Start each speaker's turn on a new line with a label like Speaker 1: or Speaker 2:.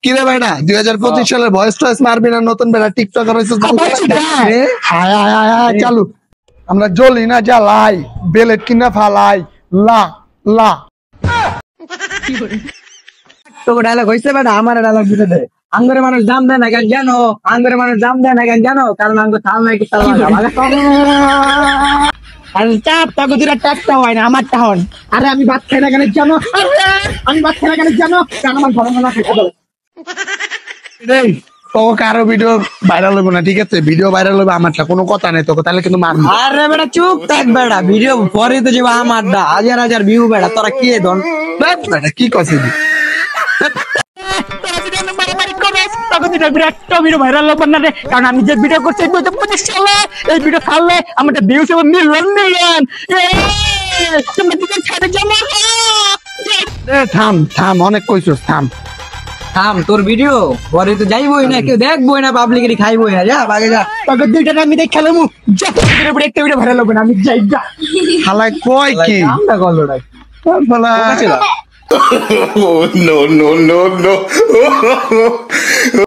Speaker 1: কিরে বেটা 2025 সালের ভয়েস টয়েস মারবি না নতুন বেটা টিকটকার হইছিস চালু আমরা জ্বলি না জ্বালাই বেলেট কিনা ফালাই লা লা
Speaker 2: তো ডায়লগ হইছে বেটা আমার ডায়লগ দিতে দে আঙ্গরে মানুষ দাম দেয় না কেন জানো আঙ্গরে মানুষ দাম দেয় না কেন জানো কারণ আঙ্গ থাল নাই কি আর চাপ তাকে দুটা টাকটা হয় না আমারটা হন আরে আমি ভাত খাই না কেন জানো আমি ভাত খাই না কেন জানো কারণ আমার ঘরে না খেতে বলে
Speaker 1: তোকে কারো ভিডিও ভাইরাল হইব না ঠিক আছে ভিডিও ভাইরাল হইবে আমারটা কোনো কথা নাই তোকে তাহলে কিন্তু মারবো
Speaker 2: আরে বেটা চুপ থাক বেটা ভিডিও পরে তো যাবো আমারটা হাজার হাজার ভিউ বেটা তোরা কে দন
Speaker 1: বেটা কি কছিস
Speaker 2: কারণ আমি যে ভিডিও করছি এই ভিডিও খাললে আমার ভিউজ মিলিয়ন মিলিয়ন
Speaker 1: থাম থাম অনেক কইছস থাম
Speaker 2: থাম তোর ভিডিও পরে তো যাইবই না কেউ দেখবই না পাবলিকেরই খাইবই না যা বাগে যা তোকে দুইটা আমি দেখ খেলামু যা একটা ভিডিও ভাইরাল হবে না আমি যাই যা
Speaker 1: হালাই কয় কি
Speaker 2: আমরা গল্পটা
Speaker 1: বলা
Speaker 3: no, no, no, no.